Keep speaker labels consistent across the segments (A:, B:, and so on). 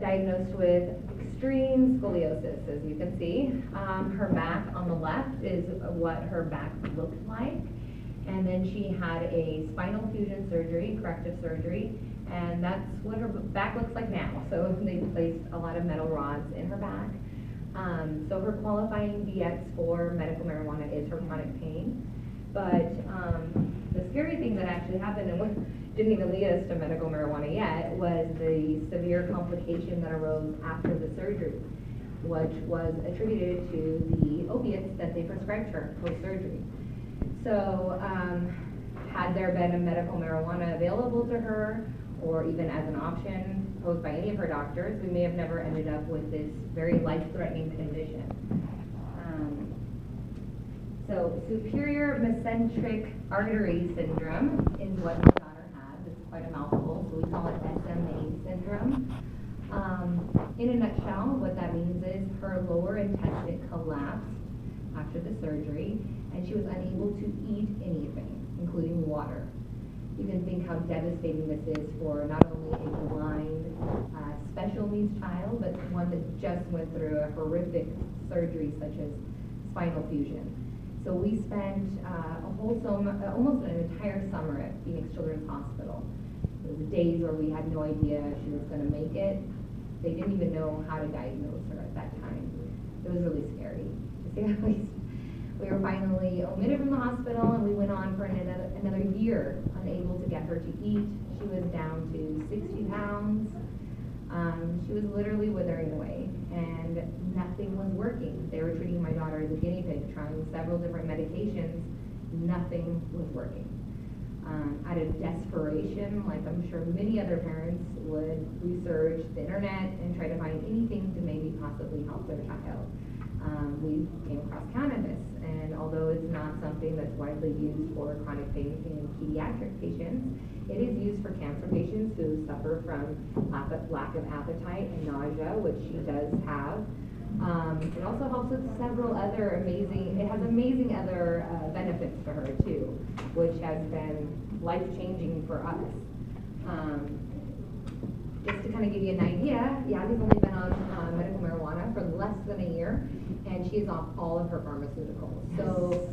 A: Diagnosed with extreme scoliosis, as you can see. Her back on the left is what her back looked like. And then she had a spinal fusion surgery, corrective surgery, and that's what her back looks like now. So they placed a lot of metal rods in her back. So her qualifying DX for medical marijuana is her chronic pain. But the scary thing that actually happened, and what didn't even lead us to medical marijuana yet, was the severe complication that arose after the surgery, which was attributed to the opiates that they prescribed her post-surgery. So had there been a medical marijuana available to her, or even as an option posed by any of her doctors, we may have never ended up with this very life-threatening condition. So superior mesenteric artery syndrome is what my daughter has. It's quite a mouthful, so we call it SMA syndrome. In a nutshell, what that means is her lower intestine collapsed after the surgery, and she was unable to eat anything, including water. You can think how devastating this is for not only a blind, special needs child, but one that just went through a horrific surgery such as spinal fusion. So we spent almost an entire summer at Phoenix Children's Hospital. It was days where we had no idea she was going to make it. They didn't even know how to diagnose her at that time. It was really scary, to say the least. We were finally omitted from the hospital, and we went on for another year, unable to get her to eat. She was down to 60 pounds. She was literally withering away, and nothing was working. They were treating my daughter as a guinea pig, trying several different medications. Nothing was working. Out of desperation, like I'm sure many other parents would research the internet and try to find anything to maybe possibly help their child. We came across cannabis, and although it's not something that's widely used for chronic pain in pediatric patients, it is used for cancer patients who suffer from lack of appetite and nausea, which she does have. It also helps with several other amazing other benefits for her too, which has been life-changing for us. Just to kind of give you an idea, Yazys only been on medical marijuana for less than a year, and she's off all of her pharmaceuticals. So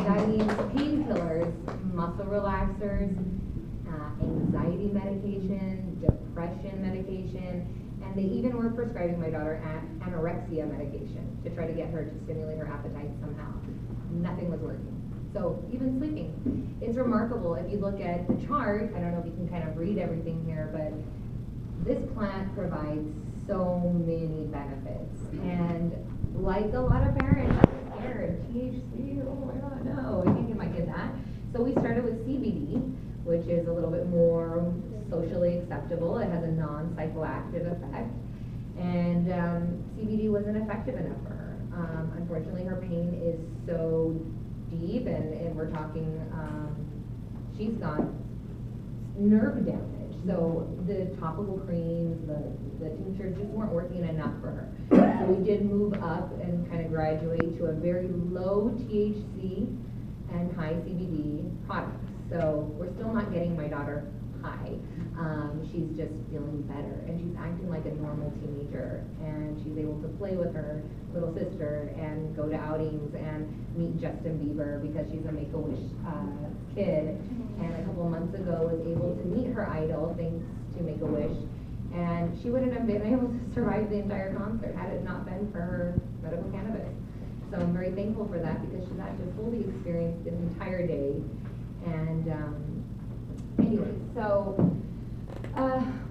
A: that means painkillers, muscle relaxers, anxiety medication, depression medication, and they even were prescribing my daughter anorexia medication to try to get her to stimulate her appetite somehow. Nothing was working. So even sleeping. It's remarkable if you look at the chart. I don't know if you can kind of read everything here, but this plant provides so many benefits. And like a lot of parents, I'm scared. THC, oh my God, no, I can't give my kid that. So we started with CBD, which is a little bit more socially acceptable. It has a non-psychoactive effect. And CBD wasn't effective enough for her. Unfortunately, her pain is so deep, and we're talking, she's got nerve damage. So the topical creams, the tinctures just weren't working enough for her. So we did move up and kind of graduate to a very low THC and high CBD products. So we're still not getting my daughter high. She's just feeling better, and she's acting like a normal teenager, and she's able to play with her little sister and go to outings and meet Justin Bieber because she's a Make-A-Wish kid, and a couple of months ago was able to meet her idol thanks to Make-A-Wish, and she wouldn't have been able to survive the entire concert had it not been for her medical cannabis. So I'm very thankful for that because she's actually fully experienced the entire day. And anyway, so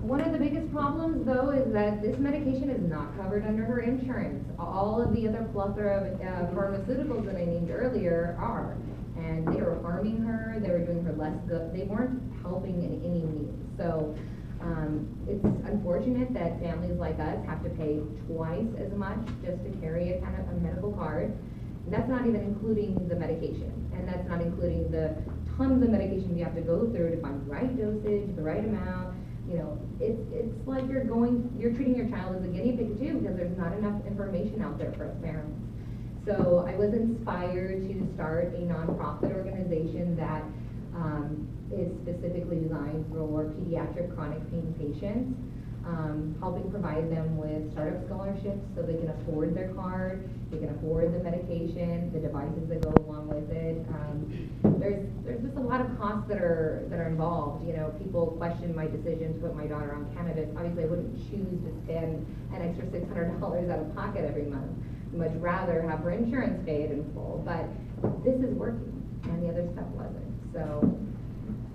A: one of the biggest problems, though, is that this medication is not covered under her insurance. All of the other plethora of pharmaceuticals that I named earlier are, and they were harming her. They were doing her less good. They weren't helping in any means. So it's unfortunate that families like us have to pay twice as much just to carry a kind of a medical card. And that's not even including the medication, and that's not including the tons of medications you have to go through to find the right dosage, the right amount. You know, it's like you're treating your child as a guinea pig too, because there's not enough information out there for us parents. So I was inspired to start a nonprofit organization that is specifically designed for pediatric chronic pain patients. helping provide them with startup scholarships so they can afford their card, they can afford the medication, the devices that go along with it. There's just a lot of costs that are involved. You know, people question my decision to put my daughter on cannabis. Obviously, I wouldn't choose to spend an extra $600 out of pocket every month. I'd much rather have her insurance paid in full, but this is working, and the other stuff wasn't. So,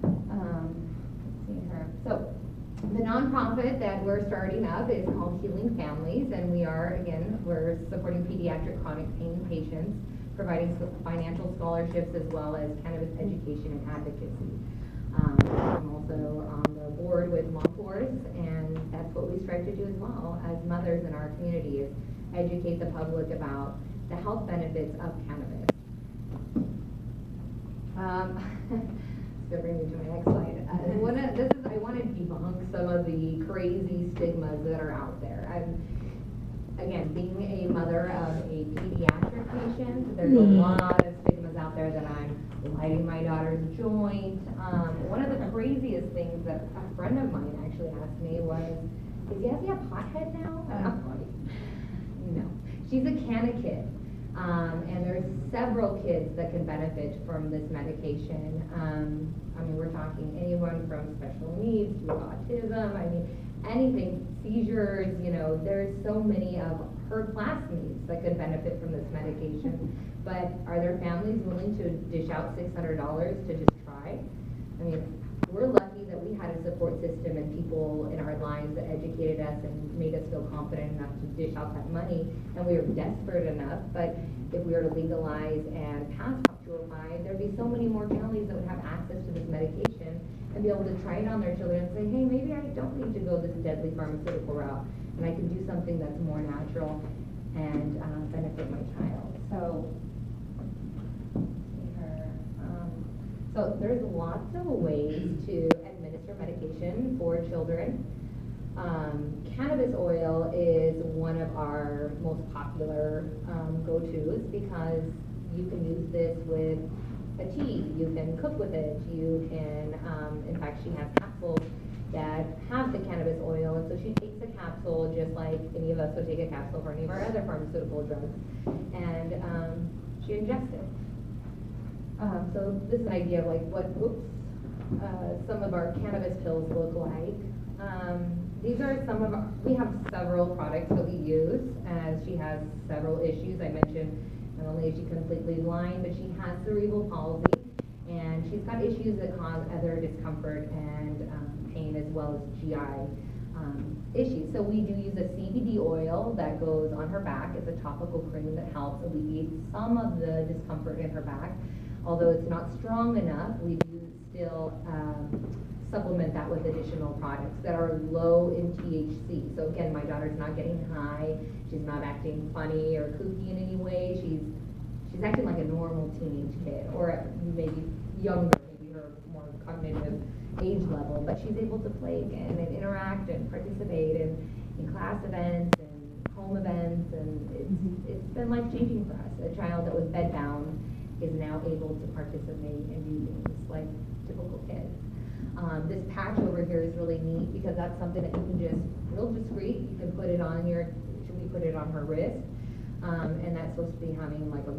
A: let's see here. So, the nonprofit that we're starting up is called Healing Families, and we're supporting pediatric chronic pain patients, providing financial scholarships as well as cannabis education and advocacy. I'm also on the board with Mom Force, and that's what we strive to do as well as mothers in our community, is educate the public about the health benefits of cannabis. It's going to bring me to my next slide. I want to debunk some of the crazy stigmas that are out there. Again, being a mother of a pediatric patient, there's a lot of stigmas out there that I'm lighting my daughter's joint. One of the craziest things that a friend of mine actually asked me was, is Yazzy a pothead now? And I'm like, no. She's a canna kid. And there's several kids that can benefit from this medication. I mean, we're talking anyone from special needs to autism, I mean, anything, seizures, you know, there's so many of her classmates that could benefit from this medication. But are their families willing to dish out $600 to just try? I mean, we're lucky that we had a support system and people in our lives that educated us and made us feel confident enough to dish out that money, and we were desperate enough. But if we were to legalize and pass Prop 205, there'd be so many more families that would have access to this medication and be able to try it on their children and say, hey, maybe I don't need to go this deadly pharmaceutical route, and I can do something that's more natural and benefit my child. So there's lots of ways to administer medication for children. Cannabis oil is one of our most popular go-tos because you can use this with a tea, you can cook with it, you can, in fact, she has capsules that have the cannabis oil, and so she takes a capsule just like any of us would take a capsule for any of our other pharmaceutical drugs, and she ingests it. So this is an idea of like what some of our cannabis pills look like. These are some of our, we have several products that we use as she has several issues. I mentioned not only is she completely blind, but she has cerebral palsy, and she's got issues that cause other discomfort and pain as well as GI issues. So we do use a CBD oil that goes on her back. It's a topical cream that helps alleviate some of the discomfort in her back. Although it's not strong enough, we do still supplement that with additional products that are low in THC. So again, my daughter's not getting high, she's not acting funny or kooky in any way. She's acting like a normal teenage kid, or maybe younger, maybe her more cognitive age level, but she's able to play again and interact and participate in class events and home events, and it's been life-changing for us. A child that was bedbound is now able to participate and do things like typical kids. This patch over here is really neat because that's something that you can just, real discreet, you can put it on her wrist, and that's supposed to be having like a